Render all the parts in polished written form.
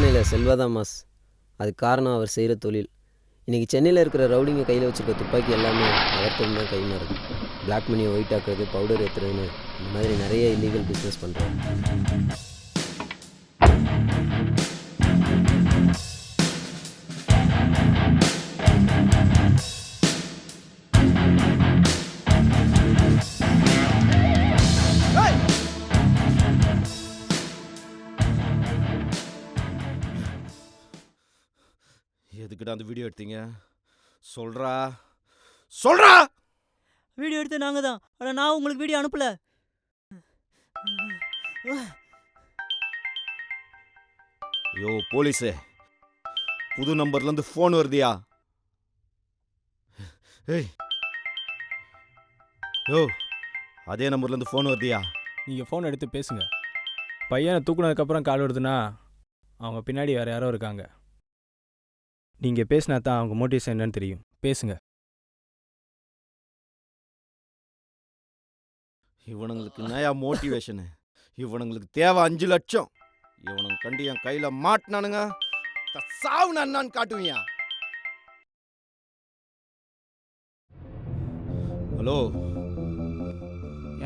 ஒன்றும் இல்லை, செல்வாதான் மாஸ். அதுக்கு காரணம் அவர் செய்கிற தொழில். இன்றைக்கி சென்னையில் இருக்கிற ரவுடிங்க கையில் வச்சுருக்க துப்பாக்கி எல்லாமே அவர்கிட்ட தான் கை மாறுது. பிளாக் மணியை ஒயிட் ஆக்குறது, பவுடர் ஏற்றுறதுன்னு இந்த மாதிரி நிறைய இல்லீகல் பிஸ்னஸ் பண்ணுறோம். எதுக்குடா அந்த வீடியோ எடுத்தீங்க? சொல்றா சொல்றா. வீடியோ எடுத்து நாங்கள் தான். ஆனால் நான் உங்களுக்கு வீடியோ அனுப்பல. யோ போலீஸு, புது நம்பர்லேருந்து ஃபோன் வருதியா? ஏய் யோ, அதே நம்பர்லேருந்து ஃபோன் வருதியா? நீங்கள் ஃபோன் எடுத்து பேசுங்க. பையனை தூக்குனதுக்கப்புறம் கால் வருதுன்னா அவங்க பின்னாடி வேறு யாரோ இருக்காங்க. நீங்கள் பேசினா தான் அவங்க மோட்டிவேஷன் என்னன்னு தெரியும். பேசுங்க. இவனுங்களுக்கு என்னையா மோட்டிவேஷனு? இவனுங்களுக்கு தேவை 5 லட்சம். இவனுங்க கண்டு என் கையில் மாட்டினானுங்க, சாவு நான் என்னான்னு காட்டுவியா? ஹலோ,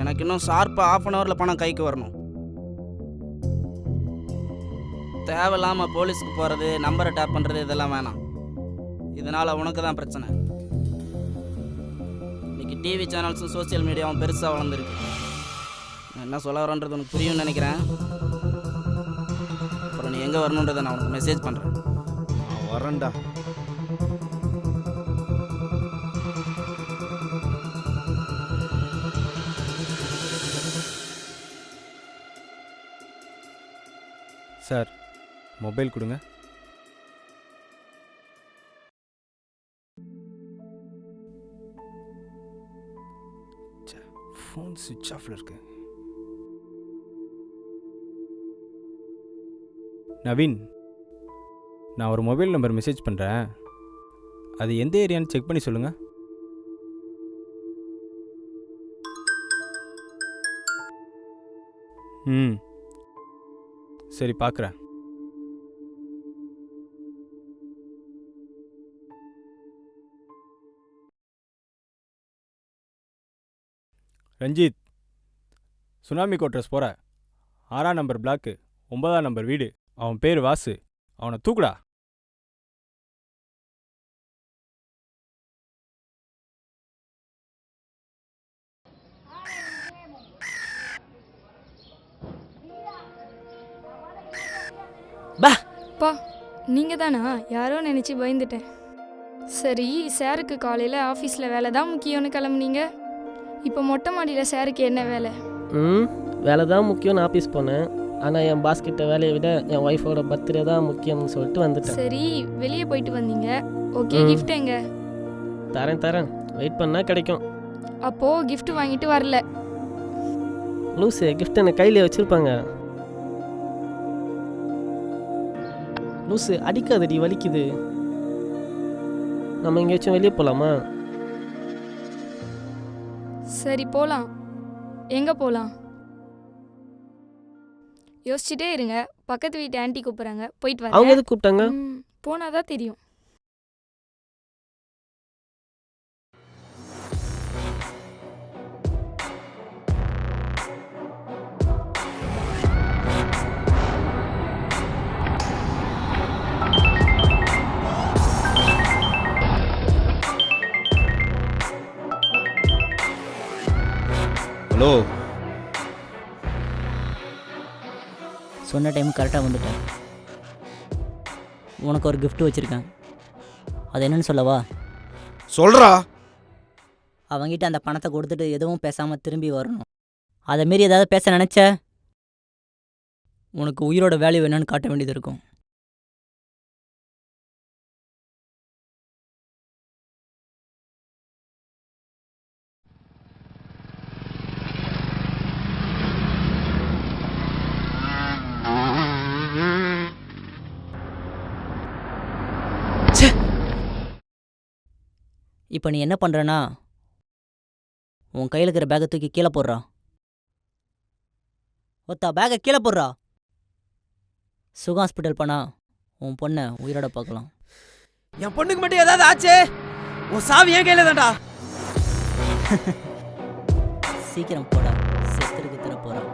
எனக்கு இன்னும் ஷார்ப்பாக 1/2 hourல பணம் கைக்கு வரணும். தேவையில்லாமல் போலீஸ்க்கு போகிறது, நம்பரை டேப் பண்ணுறது இதெல்லாம் வேணாம். இதனால் உனக்கு தான் பிரச்சனை. இன்றைக்கி டிவி சேனல்ஸும் சோசியல் மீடியாவும் பெருசாக வளர்ந்துருக்கு. நான் என்ன சொல்ல வரேன்றது உனக்கு புரியும்னு நினைக்கிறேன். அப்புறம் நீ எங்கே வரணுன்றதை நான் உனக்கு மெசேஜ் பண்ணுறேன். நான் வரேன்டா. சார், மொபைல் கொடுங்க. ஃபோன் சுவிட்ச் ஆஃப்ல இருக்கு. நவீன், நான் ஒரு மொபைல் நம்பர் மெசேஜ் பண்ணுறேன். அது எந்த ஏரியான்னு செக் பண்ணி சொல்லுங்கள். சரி, பார்க்குறேன். ரஞ்சித், சுனாமி கோட்ரஸ் போகிற 6ஆம் நம்பர் பிளாக்கு 9ஆம் நம்பர் வீடு. அவன் பேர் வாசு. அவனை தூக்குடா. பா, நீங்கள் தானா? யாரோ நினச்சி பயந்துட்டேன். சரி, சாருக்கு காலையில் ஆஃபீஸில் வேலை தான் முக்கியம்னு கிளம்புனீங்க. இப்போ மொட்டை மாடியில் சாருக்கு என்ன வேலை? வேலை தான் முக்கியம்னு ஆஃபீஸ் போனேன். ஆனால் என் பாஸ்கிட்ட வேலையை விட என் ஒய்ஃபோட பர்த்டே தான் முக்கியம்னு சொல்லிட்டு வந்துட்டேன். சரி, வெளியே போயிட்டு வந்தீங்க. ஓகே, கிஃப்ட் எங்க? தரேன், வெயிட் பண்ணால் கிடைக்கும். அப்போது கிஃப்ட் வாங்கிட்டு வரல. லூஸு, கிஃப்ட் என்ன கையிலே வச்சுருப்பாங்க. லூஸு, அடிக்காதடி, வலிக்குது. நம்ம எங்கேயாச்சும் வெளியே போகலாமா? சரி, போகலாம். எங்கே போகலாம்? யோசிச்சுட்டே இருங்க. பக்கத்து வீட்டு ஆண்டி கூப்பிட்றாங்க, போயிட்டு வரேன். அவங்க எதுக்கு கூப்பிட்டாங்க? போனால் தான் தெரியும். ஹலோ, சொன்ன டைம் கரெக்டாக வந்துட்டேன். உனக்கு ஒரு கிஃப்ட் வச்சுருக்கேன். அது என்னன்னு சொல்லவா? சொல்றா. அவங்ககிட்ட அந்த பணத்தை கொடுத்துட்டு எதுவும் பேசாமல் திரும்பி வரணும். அதை மாரி ஏதாவது பேச நினச்ச உனக்கு உயிரோட வேல்யூ என்னன்னு காட்ட வேண்டியது இருக்கும். இப்போ நீ என்ன பண்ணுறனா, உன் கையில் இருக்கிற பேக்கை தூக்கி கீழே போடுறா. ஒத்தா பேக்கை கீழே போடுறா. சுகம் ஹாஸ்பிட்டல் போனா உன் பொண்ணை உயிரோட பார்க்கலாம். என் பொண்ணுக்கு மட்டும் ஏதாவது ஆச்சு உன் சாவி என் கையில தான்டா. சீக்கிரம் போடா, செத்துருக்கு தர போகிறா.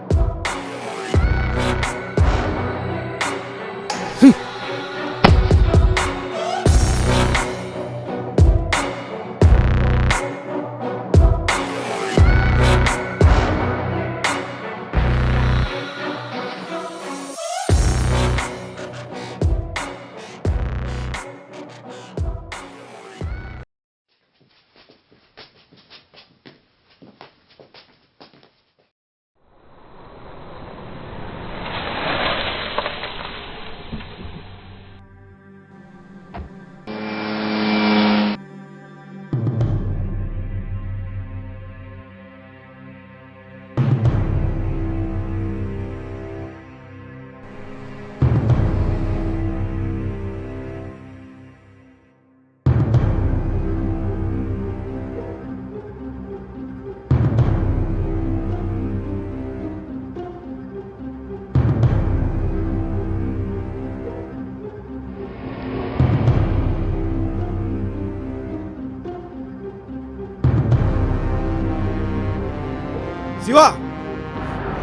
சிவா,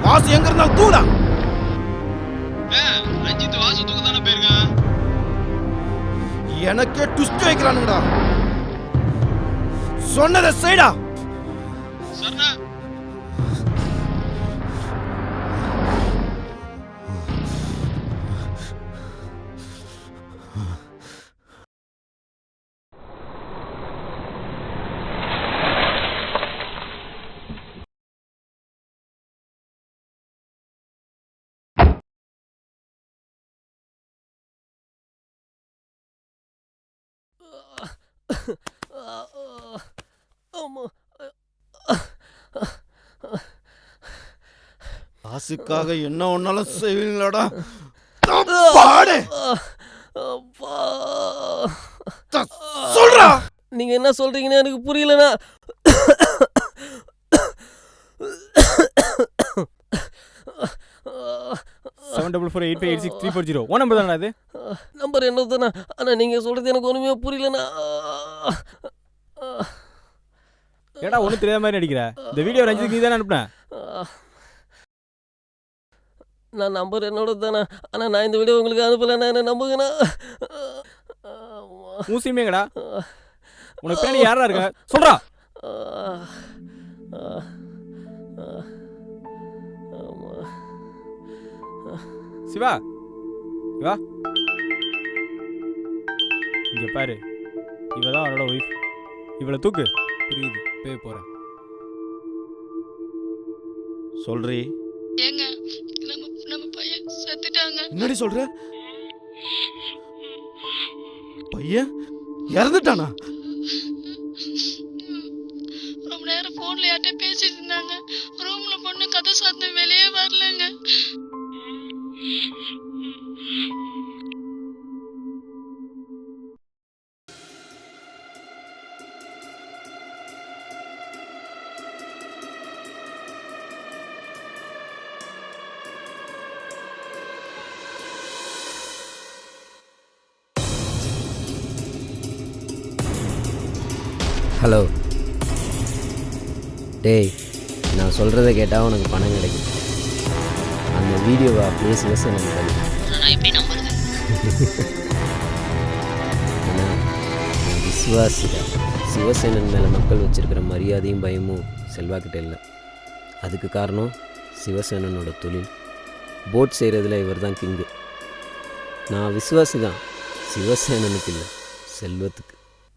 வாசு எங்க இருந்தாலும் தூடா. ரஞ்சித் வாசு தூக்கு தானே போயிருக்கான். எனக்கே ட்விஸ்ட் வைக்கிறானுங்கடா. சொன்னதை செய்டா. சரணா வாசுக்காக என்ன ஒன்னாலும் செய்வீங்களாடா. பாடு சொல்றா. நீங்கள் என்ன சொல்கிறீங்கன்னு எனக்கு புரியலண்ணா. 7448586340 உன் நம்பர் தானே அது? நம்பர் என்ன தானே? ஆனால் நீங்கள் சொல்கிறது எனக்கு ஒன்றுமே புரியலண்ணா. ஏடா ஒன்றும் தெரியாத மாதிரி நடிக்கிற. இந்த வீடியோ ரஞ்சித் நீ தானே அனுப்புனேன்? நான் நம்பர் என்னோட தானே, ஆனால் நான் இந்த வீடியோ உங்களுக்கு அனுப்பலைண்ணா, என்ன நம்புங்கண்ணா. மூசியமேங்கடா. உனக்கு பின்னாடி யாரா இருக்கா சொல்றா. சிவா சிவா இங்க பாரு, இவதான் அவனோட ஒய்ஃப். இவளை தூக்கு. புரியுது, போய் போறேன். சொல்றி. ஏங்க நம்ம பையன் செத்துட்டாங்க. என்னடி சொல்ற? பையன் இறந்துட்டானா? ரொம்ப நேரம் போன்ல யார்கிட்ட பேசிட்டு இருந்தாங்க. ரூம்ல பொண்ணு கதை சாத்து வெளியே வரலங்க. ஹலோ டேய், நான் சொல்கிறத கேட்டால் உனக்கு பணம் கிடைக்கும். அந்த வீடியோவை அப்படியே சிவசேனன் பண்ணு. நான் எப்படி நம்புறது? ஏன்னா நான் விசுவாசிதான். சிவசேனன் மேலே மக்கள் வச்சுருக்கிற மரியாதையும் பயமும் செல்வாக்கிட்ட இல்லை. அதுக்கு காரணம் சிவசேனனோட தொழில். போட் செய்கிறதுல இவர் தான் கிங்கு. நான் விசுவாசி தான், சிவசேனனுக்கு இல்லை, செல்வத்துக்கு.